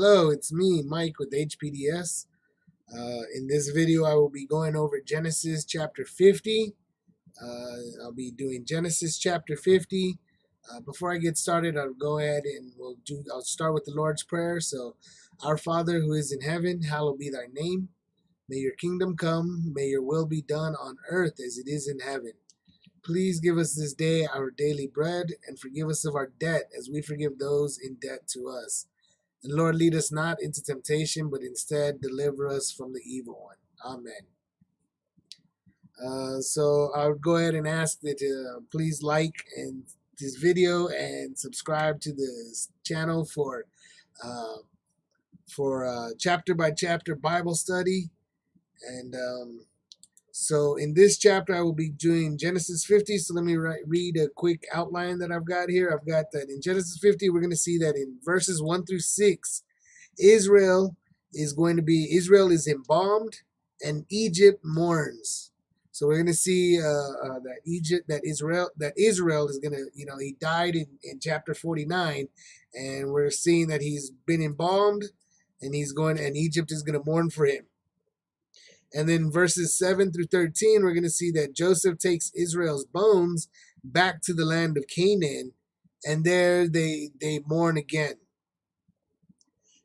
Hello, it's me, Mike with HPDS. In this video, I will be going over Genesis chapter 50. I'll be doing Genesis chapter 50. Before I get started, I'll go ahead and I'll start with the Lord's Prayer. So, our Father who is in heaven, hallowed be thy name. May your kingdom come. May your will be done on earth as it is in heaven. Please give us this day our daily bread, and forgive us of our debt as we forgive those in debt to us. And Lord, lead us not into temptation, but instead deliver us from the evil one. Amen. So I'll go ahead and ask that please like this video and subscribe to the channel for chapter by chapter Bible study. And so in this chapter, I will be doing Genesis 50. So let me read a quick outline that I've got here. I've got that in Genesis 50, we're going to see that in verses 1 through 6, Israel is embalmed and Egypt mourns. So we're going to see that Israel is going to, he died in chapter 49, and we're seeing that he's been embalmed, and Egypt is going to mourn for him. And then verses 7 through 13, we're going to see that Joseph takes Israel's bones back to the land of Canaan, and there they mourn again.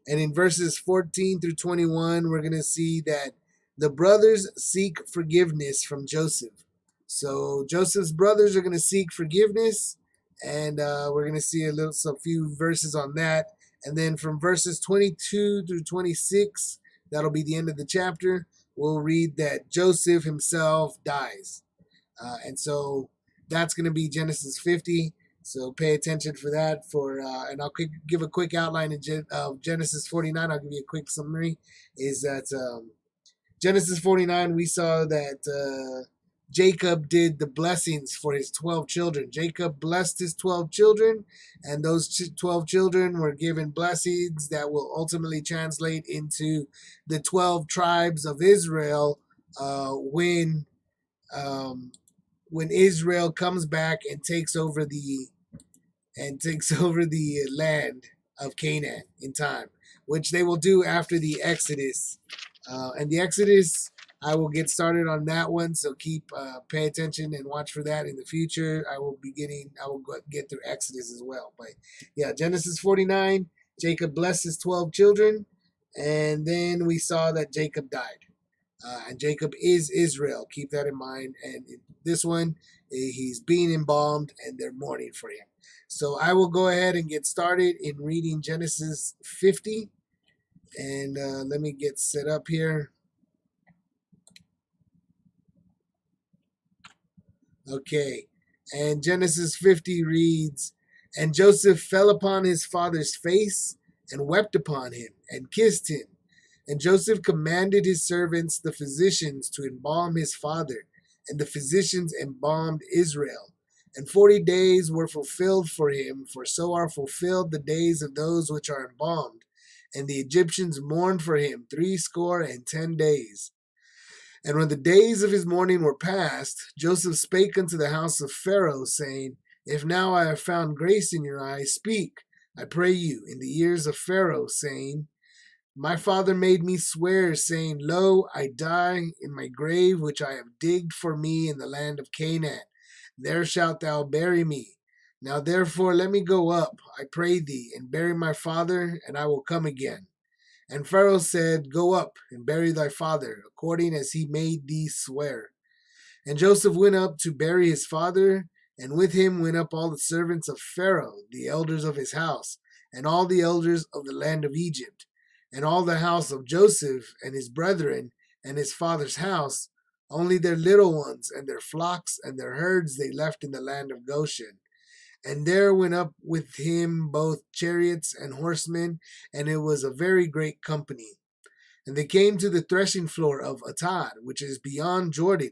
And in verses 14 through 21, we're going to see that the brothers seek forgiveness from Joseph. So Joseph's brothers are going to seek forgiveness, and we're going to see a few verses on that. And then from verses 22 through 26, that'll be the end of the chapter, we'll read that Joseph himself dies. And so that's going to be Genesis 50. So pay attention for that. And I'll give a quick outline of Genesis 49. I'll give you a quick summary. Is that Genesis 49, we saw that Jacob did the blessings for his 12 children. Jacob blessed his 12 children, and those 12 children were given blessings that will ultimately translate into the 12 tribes of Israel when Israel comes back and takes over the land of Canaan in time, which they will do after the Exodus. And the Exodus, I will get started on that one, so pay attention and watch for that in the future. I will get through Exodus as well. But yeah, Genesis 49, Jacob blessed his 12 children, and then we saw that Jacob died. And Jacob is Israel. Keep that in mind. And this one, he's being embalmed, and they're mourning for him. So I will go ahead and get started in reading Genesis 50. And let me get set up here. Okay. And Genesis 50 reads, "And Joseph fell upon his father's face and wept upon him and kissed him. And Joseph commanded his servants, the physicians, to embalm his father. And the physicians embalmed Israel. And 40 days were fulfilled for him, for so are fulfilled the days of those which are embalmed. And the Egyptians mourned for him 70 days. And when the days of his mourning were past, Joseph spake unto the house of Pharaoh, saying, If now I have found grace in your eyes, speak, I pray you, in the ears of Pharaoh, saying, My father made me swear, saying, Lo, I die in my grave which I have digged for me in the land of Canaan. There shalt thou bury me. Now therefore let me go up, I pray thee, and bury my father, and I will come again. And Pharaoh said, Go up, and bury thy father, according as he made thee swear. And Joseph went up to bury his father, and with him went up all the servants of Pharaoh, the elders of his house, and all the elders of the land of Egypt, and all the house of Joseph, and his brethren, and his father's house. Only their little ones, and their flocks, and their herds they left in the land of Goshen. And there went up with him both chariots and horsemen, and it was a very great company. And they came to the threshing floor of Atad, which is beyond Jordan,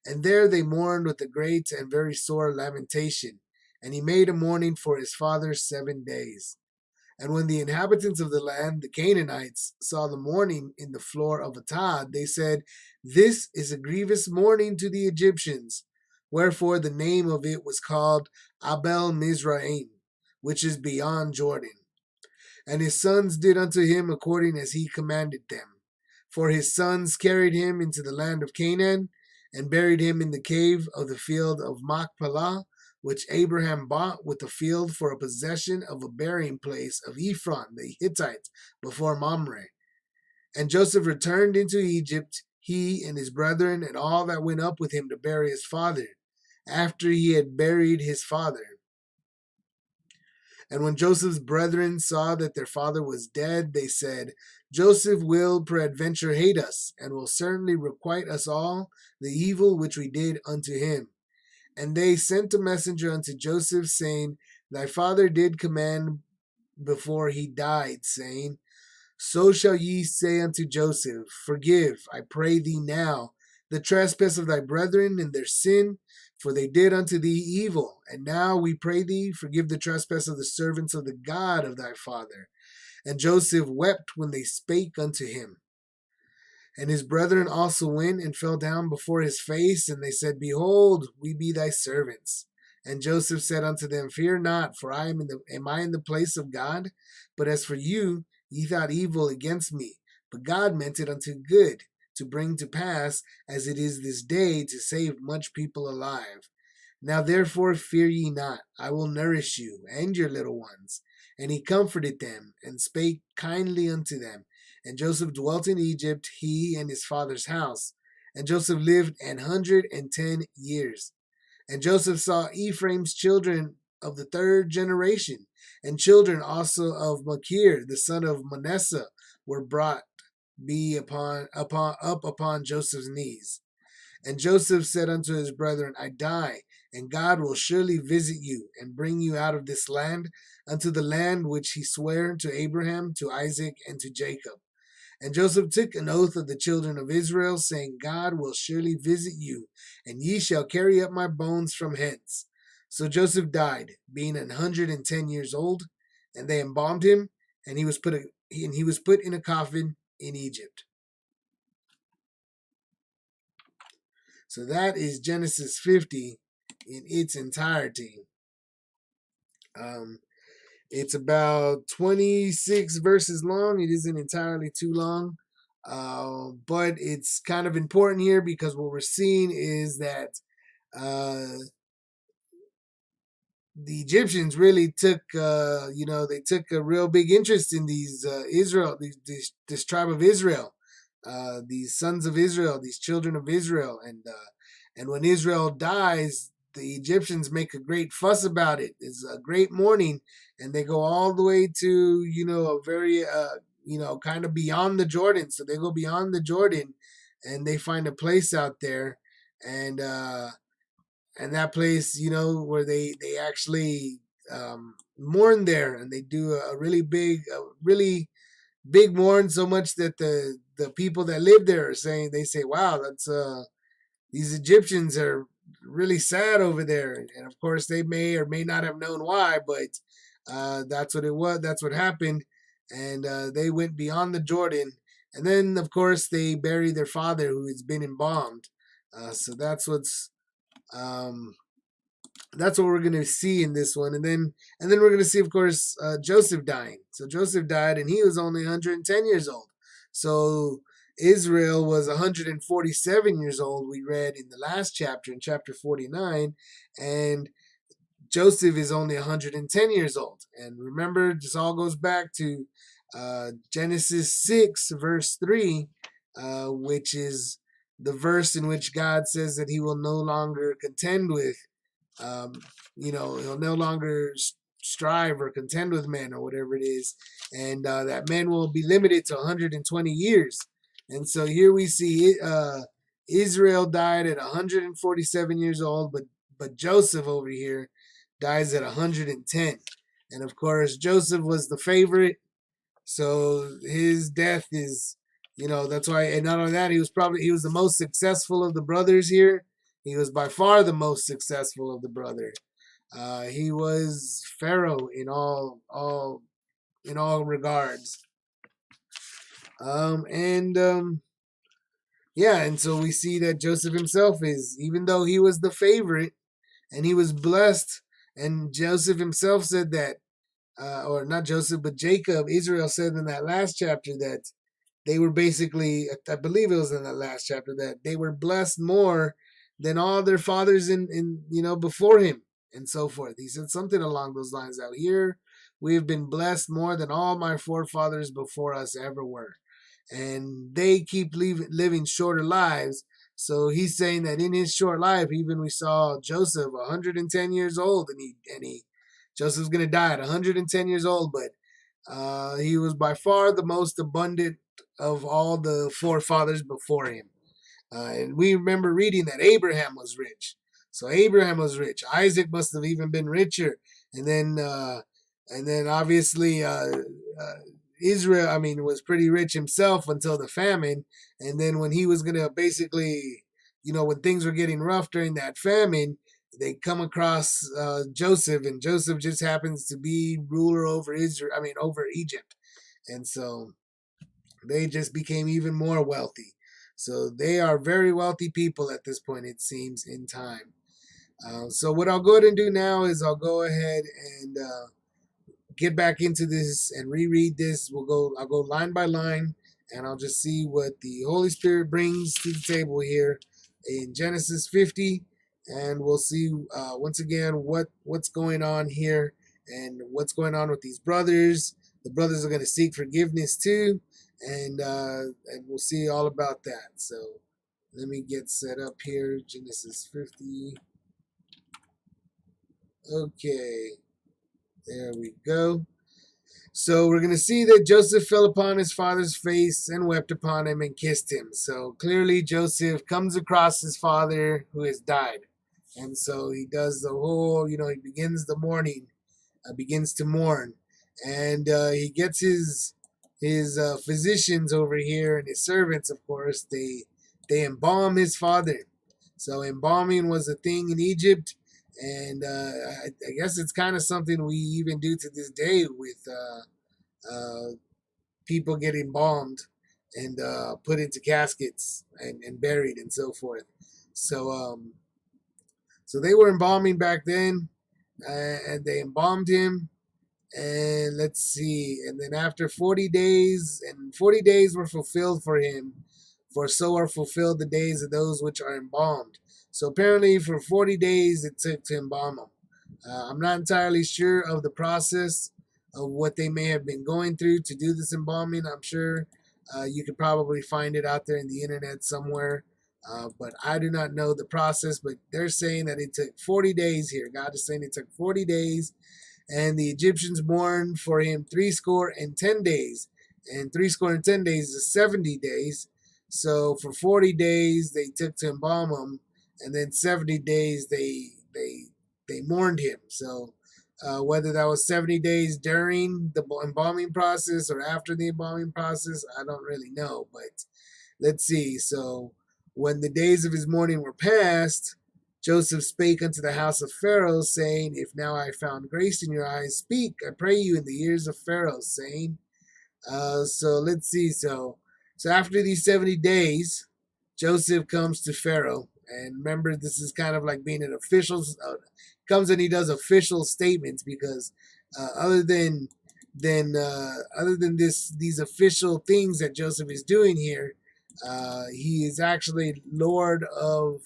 and there they mourned with a great and very sore lamentation. And he made a mourning for his father 7 days. And when the inhabitants of the land, the Canaanites, saw the mourning in the floor of Atad, they said, This is a grievous mourning to the Egyptians. Wherefore the name of it was called Abel Mizraim, which is beyond Jordan. And his sons did unto him according as he commanded them. For his sons carried him into the land of Canaan, and buried him in the cave of the field of Machpelah, which Abraham bought with the field for a possession of a burying place of Ephron the Hittite before Mamre. And Joseph returned into Egypt, he and his brethren, and all that went up with him to bury his father, after he had buried his father. And when Joseph's brethren saw that their father was dead, they said, Joseph will peradventure hate us, and will certainly requite us all the evil which we did unto him. And they sent a messenger unto Joseph, saying, Thy father did command before he died, saying, So shall ye say unto Joseph, Forgive, I pray thee now, the trespass of thy brethren and their sin, for they did unto thee evil. And now we pray thee, forgive the trespass of the servants of the God of thy father. And Joseph wept when they spake unto him. And his brethren also went and fell down before his face, and they said, Behold, we be thy servants. And Joseph said unto them, Fear not, for am I in the place of God? But as for you, ye thought evil against me, but God meant it unto good, to bring to pass, as it is this day, to save much people alive. Now therefore fear ye not, I will nourish you and your little ones. And he comforted them, and spake kindly unto them. And Joseph dwelt in Egypt, he and his father's house. And Joseph lived 110 years. And Joseph saw Ephraim's children of the third generation, and children also of Machir, the son of Manasseh, were brought up upon Joseph's knees. And Joseph said unto his brethren, I die, and God will surely visit you, and bring you out of this land unto the land which he sware to Abraham, to Isaac, and to Jacob. And Joseph took an oath of the children of Israel, saying, God will surely visit you, and ye shall carry up my bones from hence. So Joseph died, being 110 years old, and they embalmed him, and he was put in a coffin in Egypt. So that is Genesis 50 in its entirety. It's about 26 verses long. It isn't entirely too long, but it's kind of important here because what we're seeing is that the Egyptians really took, they took a real big interest in these this tribe of Israel, these sons of Israel, these children of Israel, and when Israel dies, the Egyptians make a great fuss about it. It's a great mourning, and they go all the way to, a very, kind of beyond the Jordan. So they go beyond the Jordan, and they find a place out there, and that place, where they actually mourn there, and they do a really big mourn, so much that the people that live there are saying, they say, wow, that's these Egyptians are really sad over there. And of course they may or may not have known why, but that's what it was. That's what happened. And they went beyond the Jordan. And then of course they buried their father, who has been embalmed. So that's what we're going to see in this one. And then we're going to see, of course, Joseph dying. So Joseph died, and he was only 110 years old. So Israel was 147 years old, we read in the last chapter, in chapter 49, and Joseph is only 110 years old. And remember, this all goes back to Genesis 6, verse 3, which is the verse in which God says that he will no longer contend with, he'll no longer strive or contend with men, or whatever it is, and that men will be limited to 120 years. And so here we see Israel died at 147 years old, but Joseph over here dies at 110. And of course, Joseph was the favorite, so his death is, that's why. And not only that, he was the most successful of the brothers here. He was by far the most successful of the brothers. He was Pharaoh in all regards. And so we see that Joseph himself is, even though he was the favorite and he was blessed, and Joseph himself said that or not Joseph, but Jacob, Israel said in that last chapter that they were basically, I believe it was in that last chapter, that they were blessed more than all their fathers in before him and so forth. He said something along those lines out here. We have been blessed more than all my forefathers before us ever were. And they keep living shorter lives. So he's saying that in his short life, even we saw Joseph 110 years old, and Joseph's going to die at 110 years old, but he was by far the most abundant of all the forefathers before him. And we remember reading that Abraham was rich. So Abraham was rich. Isaac must have even been richer. And then obviously Israel, was pretty rich himself until the famine. And then when he was gonna basically, when things were getting rough during that famine, they come across Joseph, and Joseph just happens to be ruler over over Egypt, and so they just became even more wealthy. So they are very wealthy people at this point, it seems, in time. So what I'll go ahead and do now is I'll go ahead and get back into this and reread this. I'll go line by line, and I'll just see what the Holy Spirit brings to the table here in Genesis 50, and we'll see once again what's going on here and what's going on with these brothers. The brothers are going to seek forgiveness too, and we'll see all about that. So let me get set up here. Genesis 50. Okay, there we go. So we're going to see that Joseph fell upon his father's face and wept upon him and kissed him. So clearly Joseph comes across his father who has died. And so he does the whole, he begins the mourning, begins to mourn. And he gets his physicians over here and his servants, of course, they embalm his father. So embalming was a thing in Egypt. And I guess it's kind of something we even do to this day with people getting embalmed and put into caskets and buried and so forth. So so they were embalming back then, and they embalmed him. And let's see. And then after 40 days, and 40 days were fulfilled for him, for so are fulfilled the days of those which are embalmed. So apparently for 40 days it took to embalm him. I'm not entirely sure of the process of what they may have been going through to do this embalming. I'm sure you could probably find it out there in the internet somewhere. But I do not know the process, but they're saying that it took 40 days here. God is saying it took 40 days, and the Egyptians mourned for him 70 days. And 70 days is 70 days. So for 40 days they took to embalm him, and then 70 days they mourned him. So whether that was 70 days during the embalming process or after the embalming process, I don't really know. But let's see. So when the days of his mourning were past, Joseph spake unto the house of Pharaoh, saying, If now I found grace in your eyes, speak, I pray you, in the ears of Pharaoh, saying. So let's see. So after these 70 days, Joseph comes to Pharaoh. And remember, this is kind of like being an official, comes and he does official statements, because other than these official things that Joseph is doing here, he is actually Lord of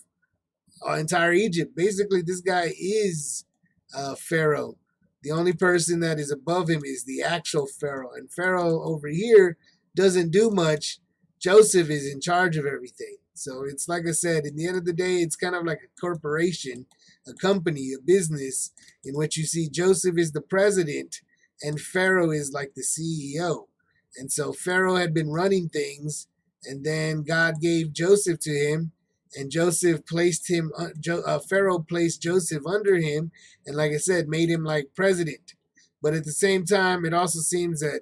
entire Egypt. Basically, this guy is Pharaoh. The only person that is above him is the actual Pharaoh. And Pharaoh over here doesn't do much. Joseph is in charge of everything. So it's like I said, in the end of the day, it's kind of like a corporation, a company, a business, in which you see Joseph is the president and Pharaoh is like the CEO. And so Pharaoh had been running things, and then God gave Joseph to him, and Joseph placed him, Pharaoh placed Joseph under him, and like I said, made him like president. But at the same time, it also seems that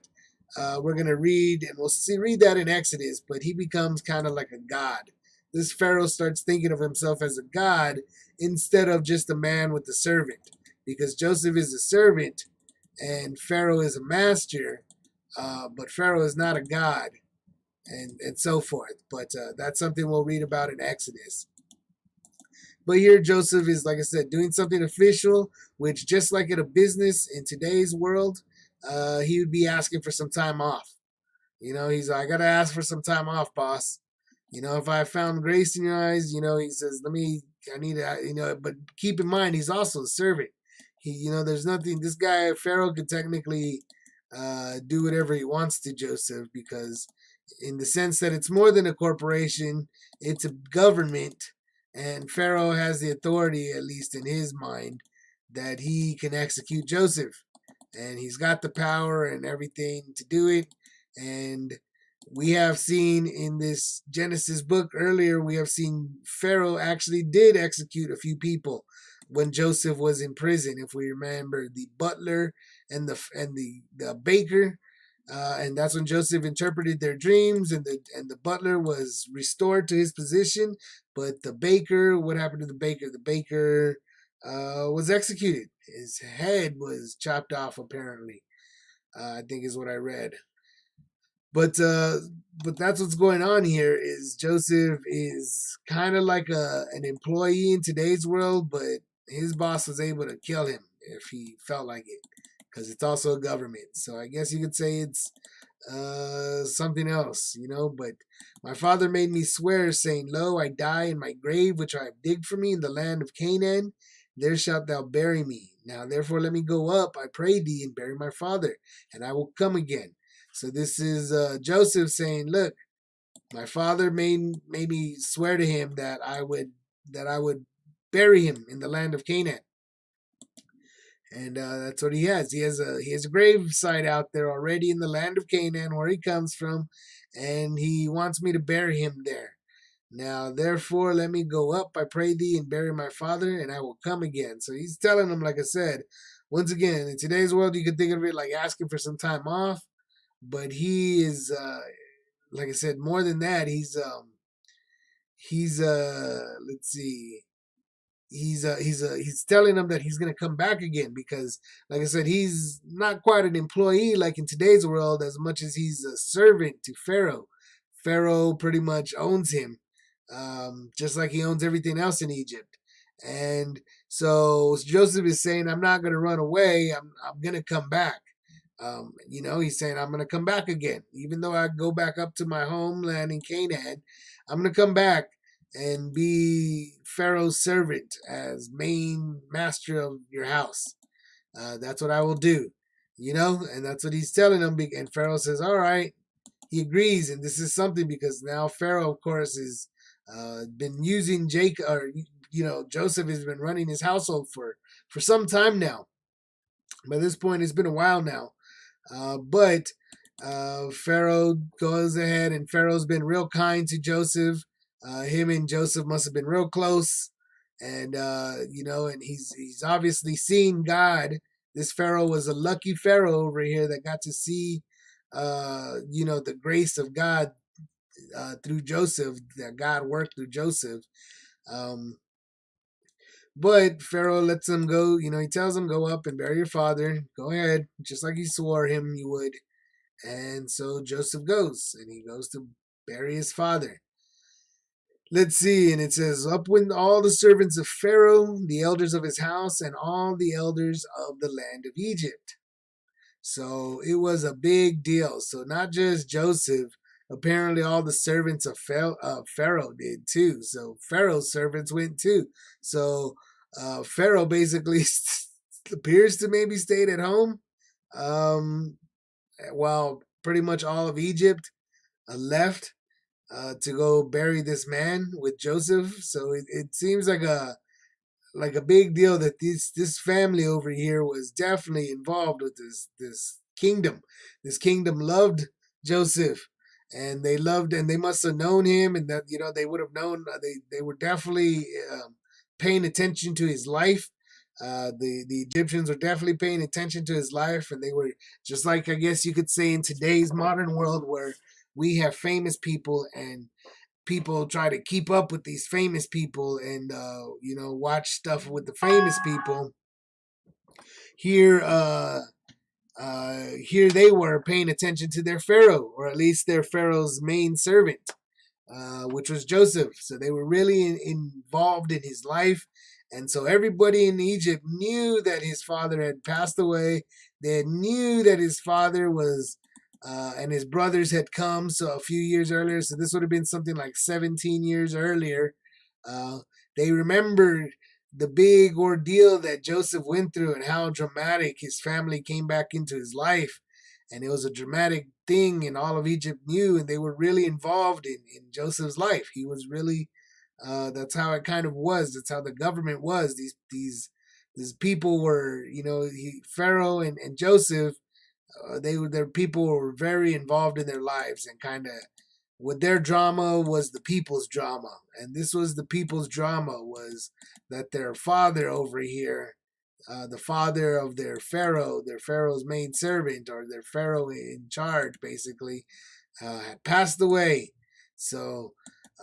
we're going to read, and read that in Exodus, but he becomes kind of like a god. This Pharaoh starts thinking of himself as a god instead of just a man with a servant, because Joseph is a servant and Pharaoh is a master, but Pharaoh is not a god, and so forth. But that's something we'll read about in Exodus. But here Joseph is, like I said, doing something official, which just like in a business in today's world, he would be asking for some time off. He's like, I gotta ask for some time off, boss. If I found grace in your eyes, he says, I need to, but keep in mind, he's also a servant. There's nothing, this guy, Pharaoh, could technically do whatever he wants to Joseph, because in the sense that it's more than a corporation, it's a government, and Pharaoh has the authority, at least in his mind, that he can execute Joseph. And he's got the power and everything to do it. And we have seen in this Genesis book earlier, we have seen Pharaoh actually did execute a few people when Joseph was in prison. If we remember, the butler and the baker, and that's when Joseph interpreted their dreams, and the butler was restored to his position. But the baker, what happened to the baker? The baker was executed. His head was chopped off, apparently. I think is what I read. But that's what's going on here. Is Joseph is kind of like an employee in today's world, but his boss was able to kill him if he felt like it, because it's also a government. So I guess you could say it's something else, But my father made me swear, saying, Lo, I die in my grave, which I have digged for me in the land of Canaan. There shalt thou bury me. Now therefore let me go up, I pray thee, and bury my father, and I will come again. So this is Joseph saying, look, my father made me swear to him that I would bury him in the land of Canaan. And that's what he has. He has a grave site out there already in the land of Canaan, where he comes from, and he wants me to bury him there. Now, therefore, let me go up, I pray thee, and bury my father, and I will come again. So he's telling him, like I said, once again, in today's world, you could think of it like asking for some time off, but he is, like I said, more than that. Let's see. He's telling them that he's going to come back again, because, like I said, he's not quite an employee like in today's world, as much as he's a servant to Pharaoh. Pharaoh pretty much owns him, just like he owns everything else in Egypt. And so Joseph is saying, I'm not going to run away. I'm going to come back. He's saying, I'm going to come back again. Even though I go back up to my homeland in Canaan, I'm going to come back and be Pharaoh's servant as main master of your house. That's what I will do, and that's what he's telling them. And Pharaoh says, all right. He agrees, and this is something because now Pharaoh, of course, is been using Jacob, or Joseph has been running his household for some time now. By this point, it's been a while now. But Pharaoh goes ahead, and Pharaoh's been real kind to Joseph. Him and Joseph must have been real close, and and he's obviously seen God. This Pharaoh was a lucky Pharaoh over here that got to see, the grace of God through Joseph. That God worked through Joseph. But Pharaoh lets him go. He tells him, go up and bury your father. Go ahead, just like he swore him you would. And so Joseph goes, and he goes to bury his father. Let's see, and it says, up went all the servants of Pharaoh, the elders of his house, and all the elders of the land of Egypt. So it was a big deal. So not just Joseph, apparently all the servants of Pharaoh did too. So Pharaoh's servants went too. So Pharaoh basically appears to maybe stayed at home, while pretty much all of Egypt left to go bury this man with Joseph. So it seems like a big deal that this family over here was definitely involved with this kingdom. This kingdom loved Joseph, and they must have known him, and that they would have known. They were definitely paying attention to his life. The Egyptians were definitely paying attention to his life, and they were just like, I guess you could say, in today's modern world where we have famous people and people try to keep up with these famous people and watch stuff with the famous people. Here they were paying attention to their pharaoh, or at least their pharaoh's main servant, which was Joseph. So they were really involved in his life, And so everybody in Egypt knew that his father had passed away. They knew that his father was, and his brothers had come. So a few years earlier, so this would have been something like 17 years earlier. Uh, they remembered the big ordeal that Joseph went through and how dramatic his family came back into his life. And it was a dramatic thing, and all of Egypt knew, and they were really involved in Joseph's life. He was really, that's how it kind of was. That's how the government was. These people were, Pharaoh and Joseph, their people were very involved in their lives, and kind of what their drama was the people's drama. And this was the people's drama, was that their father over here, the father of their Pharaoh's main servant, or their Pharaoh in charge, basically, had passed away. So,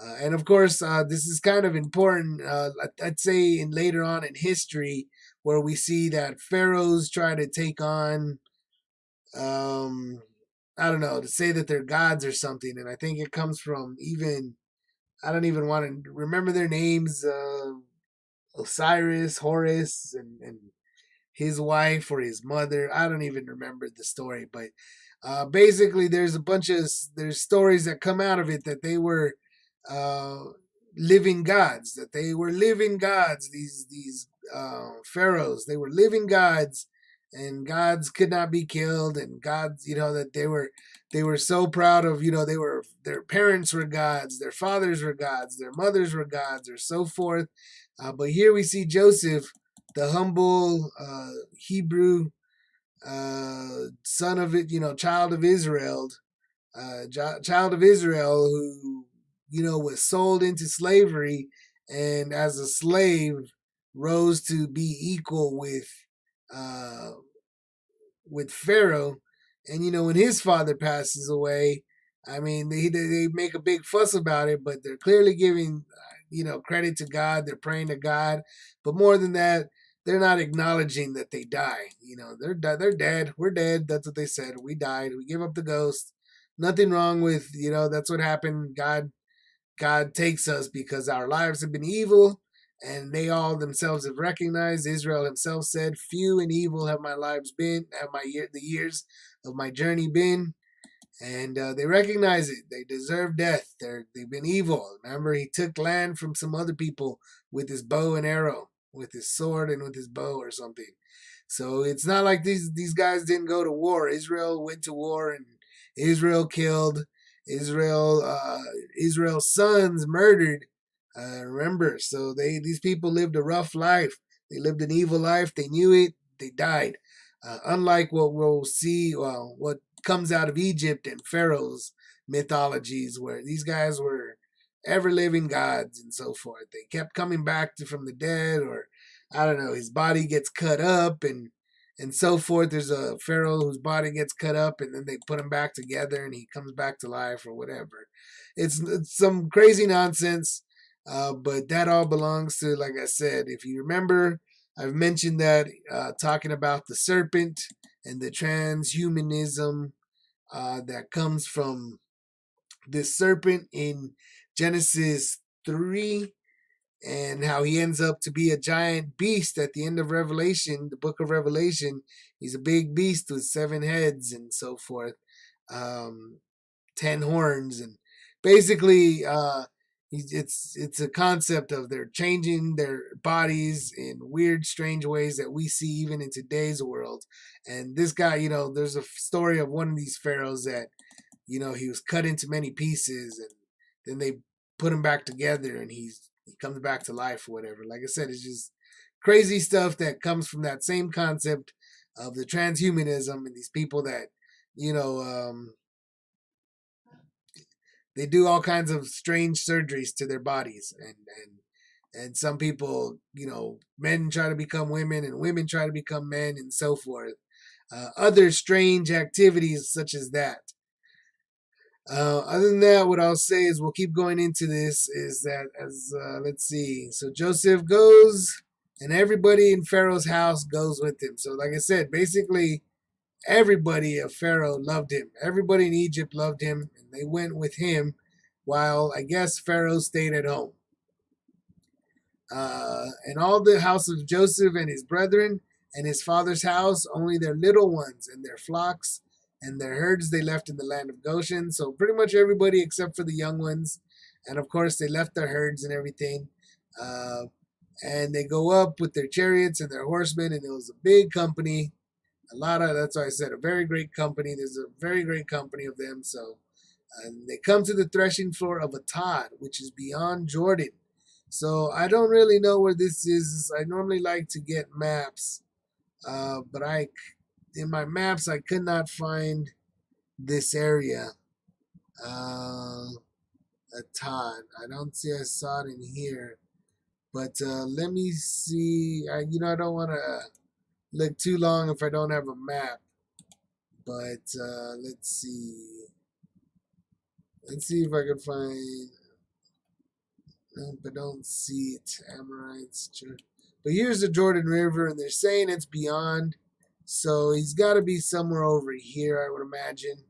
and of course, this is kind of important. I'd say in later on in history, where we see that pharaohs try to take on, um, I don't know, to say that they're gods or something. And I think it comes from, even, I don't even want to remember their names. Osiris, Horus, and his wife or his mother. I don't even remember the story, but basically, there's stories that come out of it that they were uh, living gods. That they were living gods. These pharaohs, they were living gods, and gods could not be killed. And gods, that they were so proud of. Their parents were gods, their fathers were gods, their mothers were gods, or so forth. But here we see Joseph, the humble Hebrew son of it, child of Israel, who was sold into slavery, and as a slave rose to be equal uh, with Pharaoh. And when his father passes away, I mean, they make a big fuss about it, but they're clearly giving credit to God. They're praying to God, but more than that, they're not acknowledging that they die. They're dead. We're dead. That's what they said. We died. We give up the ghost. Nothing wrong with that's what happened. God takes us because our lives have been evil, and they all themselves have recognized. Israel himself said, "Few and evil have my lives been, have the years of my journey been." And they recognize it. They deserve death. They've been evil. Remember, he took land from some other people with his bow and arrow, with his sword and with his bow or something. So it's not like these guys didn't go to war. Israel went to war, and Israel killed. Israel's sons murdered. Remember, so these people lived a rough life. They lived an evil life. They knew it. They died. Unlike what we'll see, what comes out of Egypt and Pharaoh's mythologies, where these guys were ever living gods and so forth. They kept coming back from the dead, or I don't know, his body gets cut up and so forth. There's a pharaoh whose body gets cut up, and then they put him back together, and he comes back to life or whatever. It's some crazy nonsense, but that all belongs to, like I said, if you remember, I've mentioned that talking about the serpent and the transhumanism that comes from this serpent in Genesis 3, and how he ends up to be a giant beast at the end of Revelation, the book of Revelation. He's a big beast with 7 heads and so forth, 10 horns, and basically, it's a concept of they're changing their bodies in weird, strange ways that we see even in today's world. And this guy, there's a story of one of these pharaohs that, he was cut into many pieces, and then they put him back together, and he comes back to life or whatever. Like I said, it's just crazy stuff that comes from that same concept of the transhumanism, and these people that, you know, um, they do all kinds of strange surgeries to their bodies, and some people, men try to become women, and women try to become men, and so forth. Other strange activities such as that. Other than that, what I'll say is we'll keep going into this. Is that as let's see. So Joseph goes, and everybody in Pharaoh's house goes with him. So, like I said, basically everybody of Pharaoh loved him. Everybody in Egypt loved him, and they went with him. While I guess Pharaoh stayed at home. And all the house of Joseph and his brethren and his father's house, only their little ones and their flocks and their herds they left in the land of Goshen. So pretty much everybody except for the young ones. And of course, they left their herds and everything. Uh, and they go up with their chariots and their horsemen, and it was a big company. That's why I said a very great company. There's a very great company of them. So, and they come to the threshing floor of Atad, which is beyond Jordan. So I don't really know where this is. I normally like to get maps, but in my maps I could not find this area. Atad. I don't see. I saw it in here, but let me see. I don't want to look too long if I don't have a map. But let's see. Let's see if I can find. Nope, I don't see it. Amorites. But here's the Jordan River, and they're saying it's beyond. So he's got to be somewhere over here, I would imagine.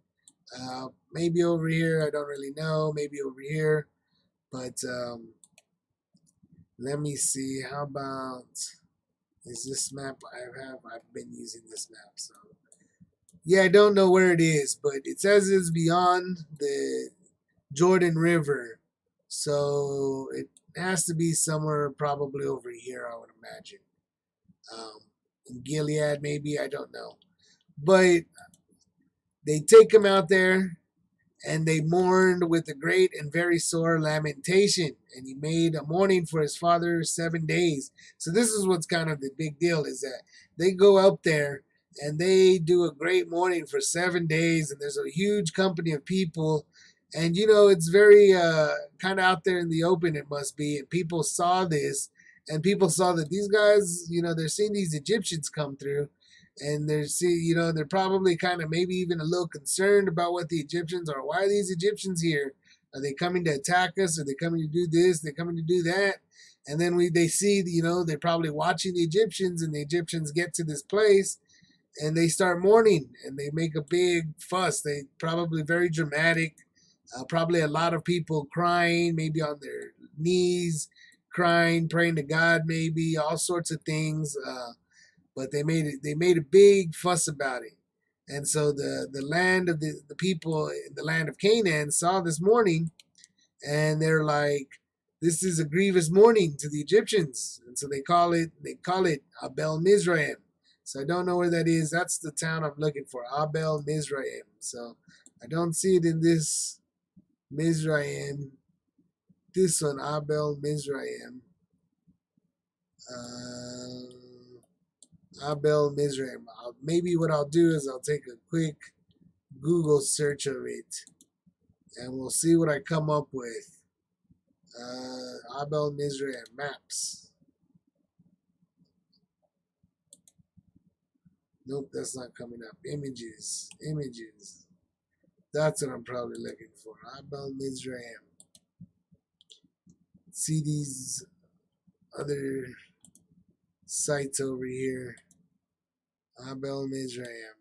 Maybe over here. I don't really know. Maybe over here. But let me see. How about, is this map I've been using this map. So yeah, I don't know where it is, but it says it's beyond the Jordan River. So it has to be somewhere probably over here, I would imagine. In Gilead, maybe, I don't know. But they take him out there, and they mourned with a great and very sore lamentation. And he made a mourning for his father 7 days. So this is what's kind of the big deal, is that they go up there and they do a great mourning for 7 days, and there's a huge company of people. And it's very kind of out there in the open, it must be. And people saw this, and people saw that these guys, they're seeing these Egyptians come through, and they're probably kind of maybe even a little concerned about what the Egyptians are. Why are these Egyptians here? Are they coming to attack us? Are they coming to do this? They're coming to do that. And then they see, they're probably watching the Egyptians, and the Egyptians get to this place, and they start mourning, and they make a big fuss. They probably very dramatic. Probably a lot of people crying, maybe on their knees, crying, praying to God, maybe all sorts of things. But they made a big fuss about it. And so the land of the people in the land of Canaan saw this mourning, and they're like, this is a grievous mourning to the Egyptians. And so they call it Abel Mizraim. So I don't know where that is. That's the town I'm looking for, Abel Mizraim. So I don't see it in this Mizraim. This one, Abel Mizraim. Abel Mizraim. Maybe what I'll do is I'll take a quick Google search of it, and we'll see what I come up with. Abel Mizraim maps. Nope, that's not coming up. Images. That's what I'm probably looking for. Abel Mizraim. See these other sites over here. Abel Mizraim.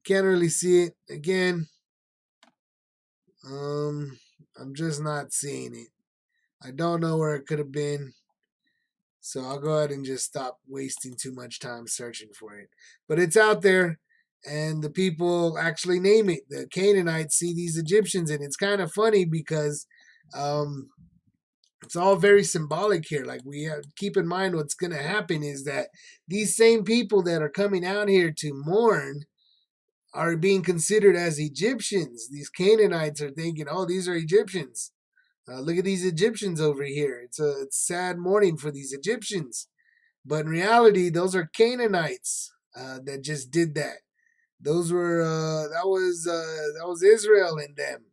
Can't really see it. Again, I'm just not seeing it. I don't know where it could have been. So I'll go ahead and just stop wasting too much time searching for it. But it's out there, and the people actually name it. The Canaanites see these Egyptians, and it's kind of funny because it's all very symbolic here. Like, we have to keep in mind what's going to happen is that these same people that are coming out here to mourn are being considered as Egyptians. These Canaanites are thinking, oh, these are Egyptians. Look at these Egyptians over here. It's sad mourning for these Egyptians. But in reality, those are Canaanites that just did that. Those were that was Israel in them.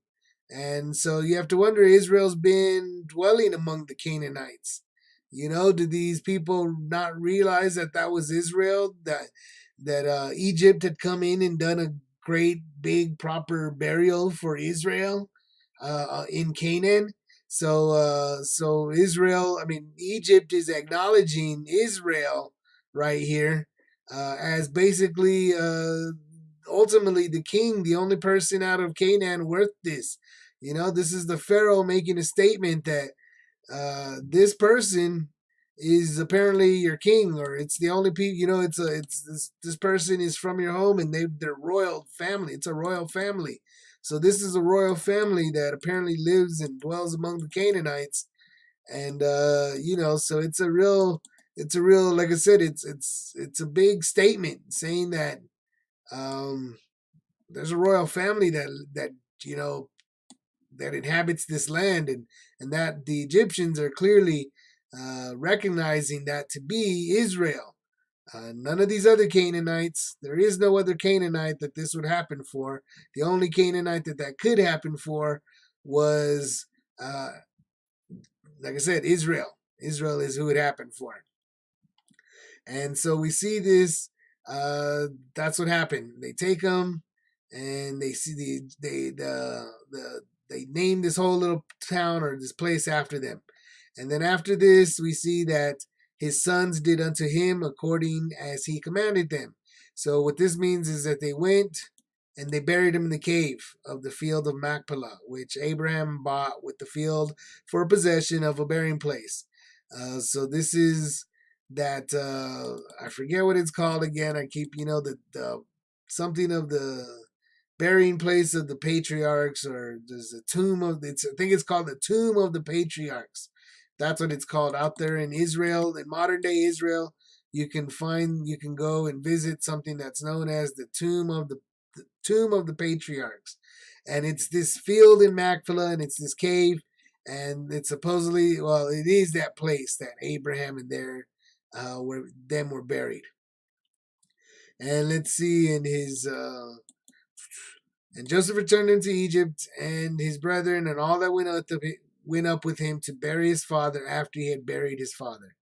And so you have to wonder, Israel's been dwelling among the Canaanites. Did these people not realize that was Israel? That Egypt had come in and done a great, big, proper burial for Israel in Canaan. So Israel, Egypt is acknowledging Israel right here as basically ultimately the king, the only person out of Canaan worth this. This is the Pharaoh making a statement that this person is apparently your king, or it's the only people, it's this person is from your home, and they're royal family. It's a royal family. So this is a royal family that apparently lives and dwells among the Canaanites. And so it's a real, like I said, it's a big statement saying that um there's a royal family that you know that inhabits this land, and that the Egyptians are clearly recognizing that to be Israel. None of these other Canaanites. There is no other Canaanite that this would happen for. The only Canaanite that could happen for was, uh, like I said, Israel. Israel is who it happened for. And so we see this. That's what happened. They take them, and they see they name this whole little town or this place after them. And then after this, we see that his sons did unto him according as he commanded them. So what this means is that they went and they buried him in the cave of the field of Machpelah, which Abraham bought with the field for possession of a burying place. So this is that I forget what it's called again. I keep the something of the burying place of the patriarchs, or there's a tomb of it's I think it's called the tomb of the patriarchs. That's what it's called out there in Israel, in modern day Israel. You can go and visit something that's known as the tomb of the patriarchs, and it's this field in Machpelah, and it's this cave, and it's supposedly, well, it is that place that Abraham and their were buried. And let's see, and Joseph returned into Egypt, and his brethren and all that went up with him to bury his father after he had buried his father.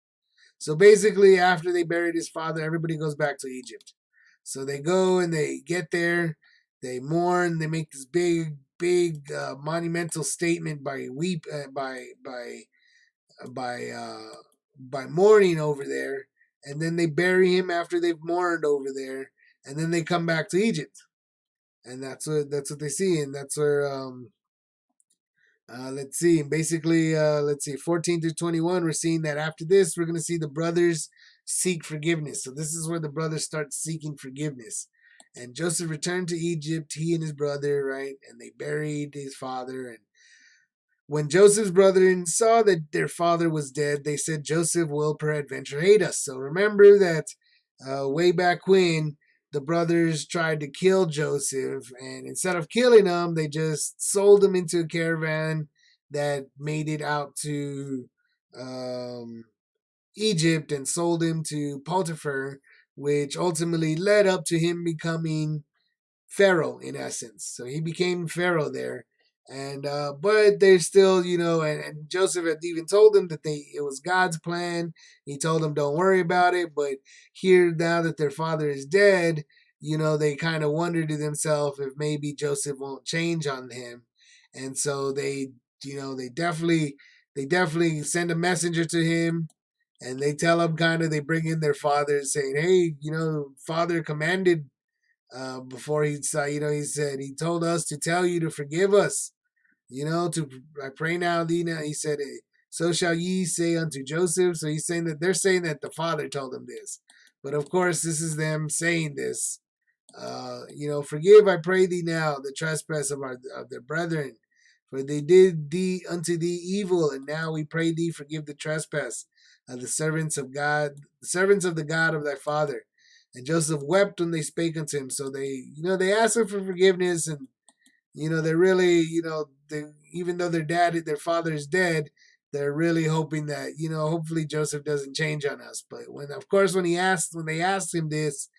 So basically, after they buried his father, everybody goes back to Egypt. So they go and they get there, they mourn, they make this big monumental statement by mourning over there, and then they bury him after they've mourned over there, and then they come back to Egypt, and that's what they see, and that's where let's see, basically, let's see, 14 through 21, we're seeing that after this, we're going to see the brothers seek forgiveness. So this is where the brothers start seeking forgiveness. And Joseph returned to Egypt, he and his brother, right? And they buried his father. And when Joseph's brethren saw that their father was dead, they said, Joseph will peradventure hate us. So remember that way back when the brothers tried to kill Joseph, and instead of killing him, they just sold him into a caravan that made it out to Egypt, and sold him to Potiphar, which ultimately led up to him becoming Pharaoh in essence. So he became Pharaoh there. And but they're still, and Joseph had even told them that it was God's plan. He told them, don't worry about it. But here, now that their father is dead, they kind of wonder to themselves if maybe Joseph won't change on him. And so they definitely send a messenger to him, and they tell him, they bring in their father saying, hey, father commanded before he said, he told us to tell you to forgive us, I pray now, Lena. He said, so shall ye say unto Joseph. So they're saying that the father told him this. But of course, this is them saying this. Forgive, I pray thee now, the trespass of their brethren, for they did thee unto thee evil, and now we pray thee forgive the trespass of the servants of God, the servants of the God of thy father. And Joseph wept when they spake unto him. So they asked him for forgiveness, and they're really, even though their father is dead, they're really hoping that, hopefully Joseph doesn't change on us. But when they asked him this,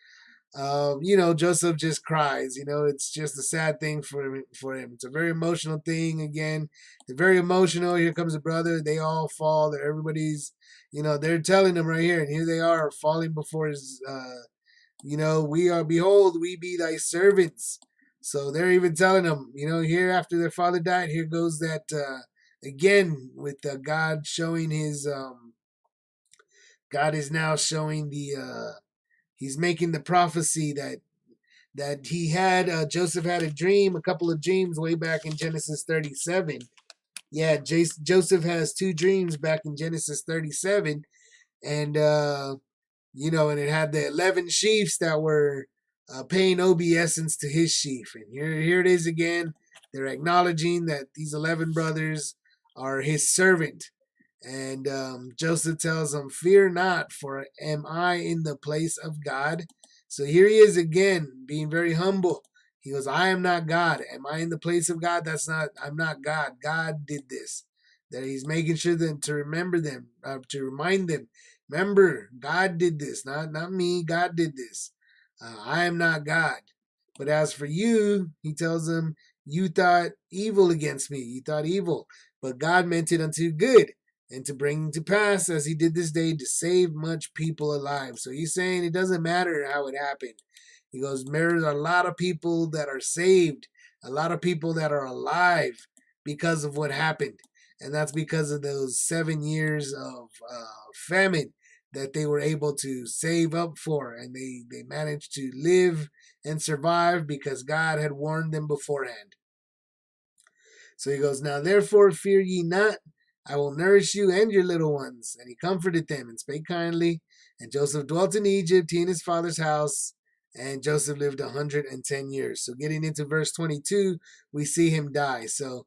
Joseph just cries. It's just a sad thing for him. It's a very emotional thing. Again, they're very emotional. Here comes a brother. They all fall. Everybody's, they're telling him right here, and here they are falling before his. We are, behold, we be thy servants. So they're even telling them, here after their father died, here goes that again with God showing his. God is now showing he's making the prophecy that he had. Joseph had a couple of dreams way back in Genesis 37, yeah, Joseph has two dreams back in Genesis 37, and and it had the 11 chiefs that were paying obeisance to his chief. And here it is again. They're acknowledging that these 11 brothers are his servant. And Joseph tells them, "Fear not, for am I in the place of God?" So here he is again, being very humble. He goes, "I am not God. Am I in the place of God? I'm not God. God did this." That he's making sure to remember them, to remind them, remember, God did this, not me. God did this. I am not God. But as for you, he tells them, you thought evil against me. You thought evil, but God meant it unto good, and to bring to pass as he did this day to save much people alive. So he's saying it doesn't matter how it happened. He goes, there's a lot of people that are saved, a lot of people that are alive because of what happened. And that's because of those 7 years of famine that they were able to save up for. And they managed to live and survive because God had warned them beforehand. So he goes, "Now therefore fear ye not, I will nourish you and your little ones." And he comforted them and spake kindly. And Joseph dwelt in Egypt, he and his father's house. And Joseph lived 110 years. So getting into verse 22, we see him die. So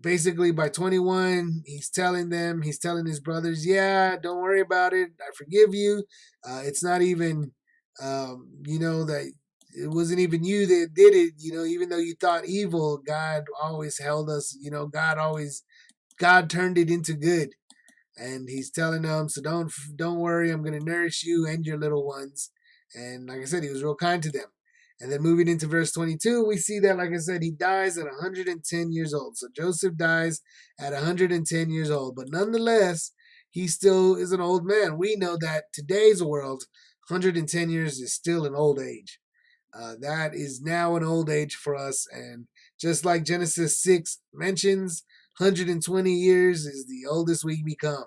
basically by 21, he's telling his brothers, yeah, don't worry about it. I forgive you. It's not even, that it wasn't even you that did it. Even though you thought evil, God always held us. God turned it into good. And he's telling them, so don't worry, I'm going to nourish you and your little ones. And like I said, he was real kind to them. And then moving into verse 22, we see that, like I said, he dies at 110 years old. So Joseph dies at 110 years old. But nonetheless, he still is an old man. We know that today's world, 110 years is still an old age. That is now an old age for us. And just like Genesis 6 mentions, 120 years is the oldest we become.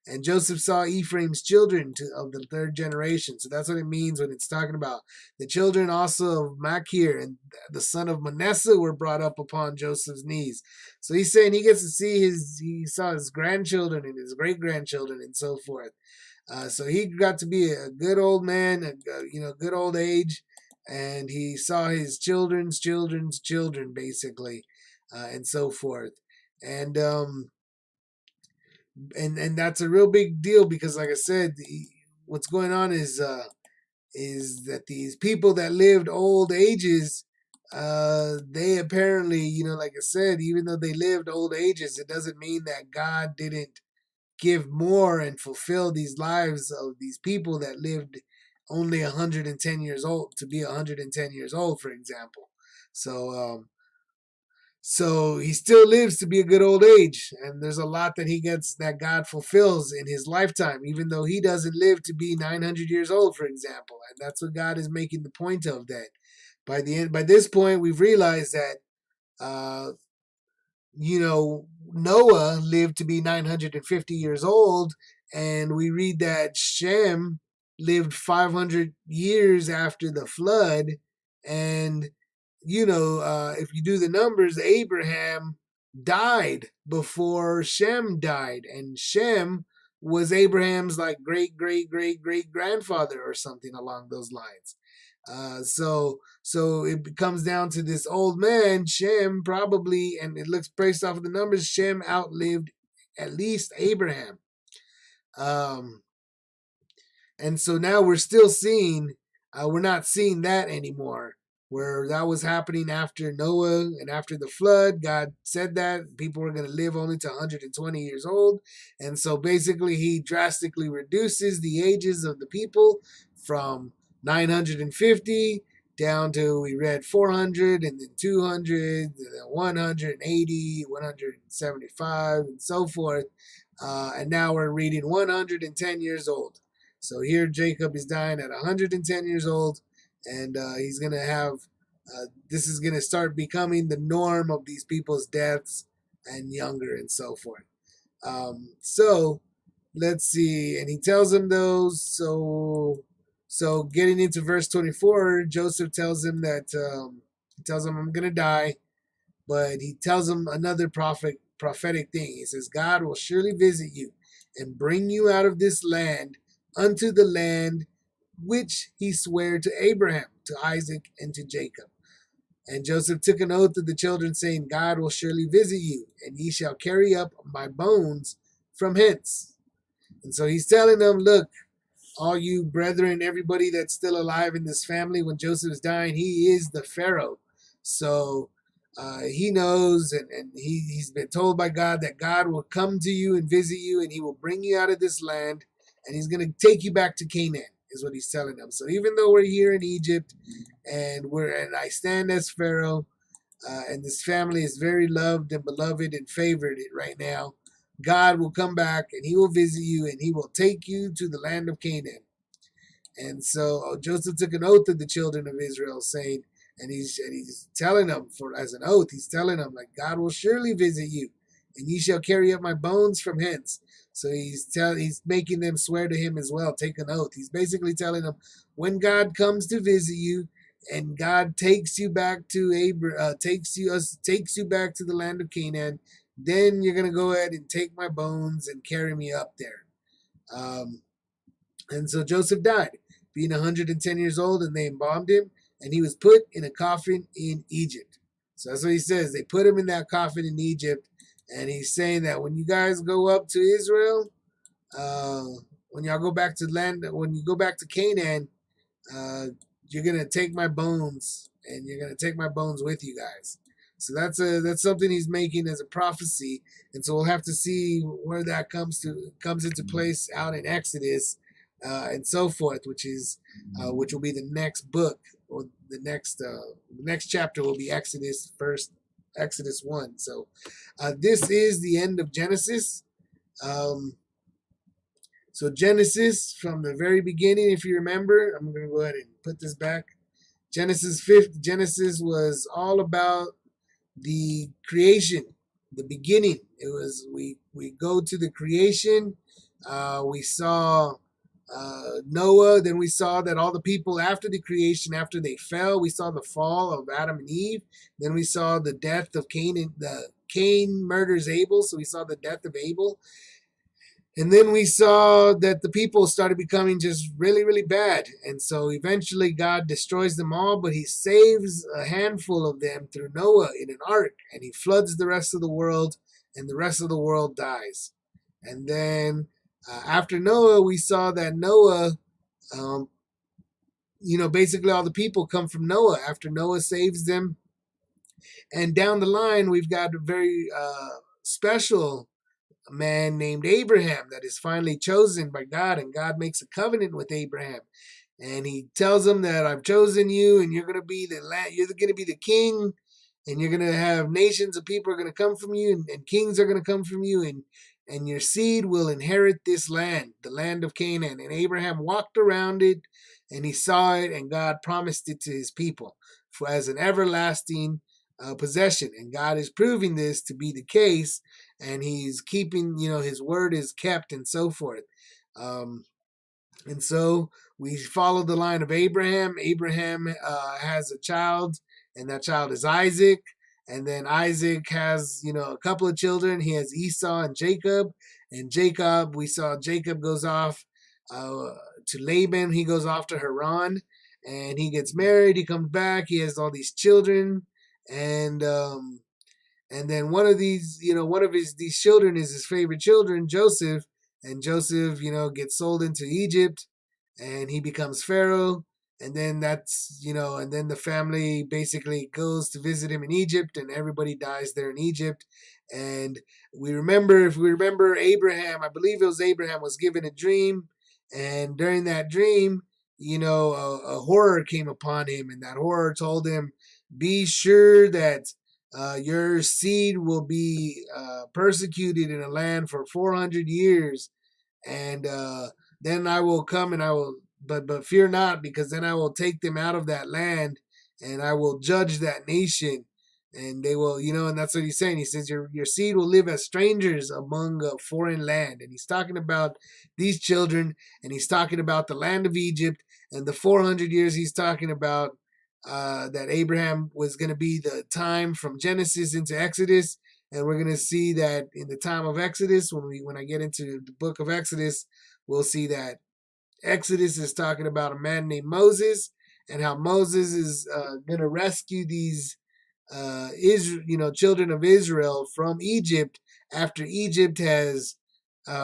And Joseph saw Ephraim's children of the third generation. So that's what it means when it's talking about the children also of Machir and the son of Manasseh were brought up upon Joseph's knees. So he's saying he gets to see he saw his grandchildren and his great grandchildren and so forth. So he got to be a good old man, good old age. And he saw his children's children, basically, and so forth. And and that's a real big deal because, like I said, what's going on is that these people that lived old ages, they apparently, like I said, even though they lived old ages, it doesn't mean that God didn't give more and fulfill these lives of these people that lived only 110 years old to be 110 years old, for example. So he still lives to be a good old age, and there's a lot that he gets that God fulfills in his lifetime, even though he doesn't live to be 900 years old, for example. And that's what God is making the point of, that by this point, we've realized that uh, Noah lived to be 950 years old, and we read that Shem lived 500 years after the flood. And, if you do the numbers, Abraham died before Shem died, and Shem was Abraham's like great, great, great, great grandfather or something along those lines. So it comes down to this old man, Shem, probably, and it looks based off of the numbers, Shem outlived at least Abraham. And so now we're still seeing, we're not seeing that anymore, where that was happening after Noah and after the flood. God said that people were going to live only to 120 years old. And so basically he drastically reduces the ages of the people from 950 down to, we read 400 and then 200, and then 180, 175, and so forth. And now we're reading 110 years old. So here Jacob is dying at 110 years old, and he's going to have, this is going to start becoming the norm of these people's deaths and younger and so forth. So let's see. And he tells him those. So getting into verse 24, Joseph tells him that, I'm going to die. But he tells him another prophet prophetic thing. He says, God will surely visit you and bring you out of this land unto the land which he sware to Abraham, to Isaac, and to Jacob. And Joseph took an oath of the children, saying, God will surely visit you, and ye shall carry up my bones from hence. And so he's telling them, look, all you brethren, everybody that's still alive in this family, when Joseph's dying, he is the Pharaoh. So he knows, and he's been told by God that God will come to you and visit you, and he will bring you out of this land, and he's going to take you back to Canaan, is what he's telling them. So even though we're here in Egypt, and I stand as Pharaoh, and this family is very loved and beloved and favored right now, God will come back and he will visit you and he will take you to the land of Canaan. And so Joseph took an oath of the children of Israel, saying, and he's telling them, for as an oath, he's telling them, like, God will surely visit you, and ye shall carry up my bones from hence. So he's making them swear to him as well, take an oath. He's basically telling them, when God comes to visit you, and God takes you back to takes you back to the land of Canaan, then you're gonna go ahead and take my bones and carry me up there. And so Joseph died, being 110 years old, and they embalmed him, and he was put in a coffin in Egypt. So that's what he says. They put him in that coffin in Egypt, and he's saying that when you guys go up to Israel, when y'all go back to when you go back to Canaan, you're gonna take my bones, and you're gonna take my bones with you guys. So that's something he's making as a prophecy, and so we'll have to see where that comes into place out in Exodus, and so forth, which will be the next book, or the next chapter will be Exodus 1. So this is the end of Genesis. So Genesis, from the very beginning, if you remember, I'm going to go ahead and put this back. Genesis was all about the creation, the beginning. It was we go to the creation. We saw Noah. Then we saw that all the people after the creation, after they fell, we saw the fall of Adam and Eve. Then we saw the death of Cain. Cain murders Abel, so we saw the death of Abel. And then we saw that the people started becoming just really, really bad. And so eventually God destroys them all, but he saves a handful of them through Noah in an ark. And he floods the rest of the world, and the rest of the world dies. And then after Noah, we saw that Noah, basically all the people come from Noah after Noah saves them. And down the line, we've got a very special a man named Abraham that is finally chosen by God, and God makes a covenant with Abraham, and he tells him that I've chosen you, and you're going to be the king, and you're going to have nations of people are going to come from you, and kings are going to come from you, and your seed will inherit this land, the land of Canaan. And Abraham walked around it, and he saw it, and God promised it to his people as an everlasting possession. And God is proving this to be the case, and he's keeping, his word is kept, and so forth. And so we follow the line of Abraham. Abraham has a child, and that child is Isaac. And then Isaac has, a couple of children. He has Esau and Jacob. And Jacob, we saw Jacob goes off to Laban. He goes off to Haran, and he gets married. He comes back. He has all these children, and then one of these children is his favorite children, Joseph. And Joseph, gets sold into Egypt, and he becomes Pharaoh. And then and then the family basically goes to visit him in Egypt, and everybody dies there in Egypt. And if we remember Abraham, I believe it was Abraham, was given a dream. And during that dream, a horror came upon him, and that horror told him, be sure that your seed will be persecuted in a land for 400 years. And then I will come, and I will, but fear not, because then I will take them out of that land, and I will judge that nation. And they will, and that's what he's saying. He says, your seed will live as strangers among a foreign land. And he's talking about these children, and he's talking about the land of Egypt, and the 400 years he's talking about, that Abraham was going to be the time from Genesis into Exodus. And we're going to see that in the time of Exodus, when I get into the book of Exodus, we'll see that Exodus is talking about a man named Moses, and how Moses is going to rescue these children of Israel from Egypt after Egypt has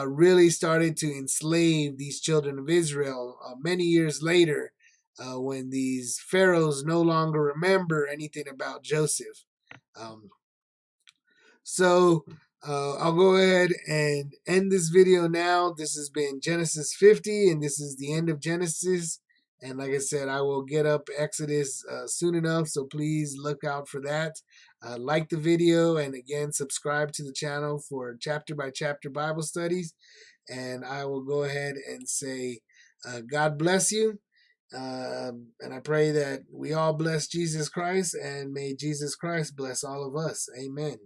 really started to enslave these children of Israel many years later, when these pharaohs no longer remember anything about Joseph. Um, so I'll go ahead and end this video now. This has been Genesis 50, and this is the end of Genesis. And like I said, I will get up Exodus soon enough, so please look out for that. Like the video, and again, subscribe to the channel for chapter by chapter Bible studies. And I will go ahead and say, God bless you. And I pray that we all bless Jesus Christ, and may Jesus Christ bless all of us. Amen.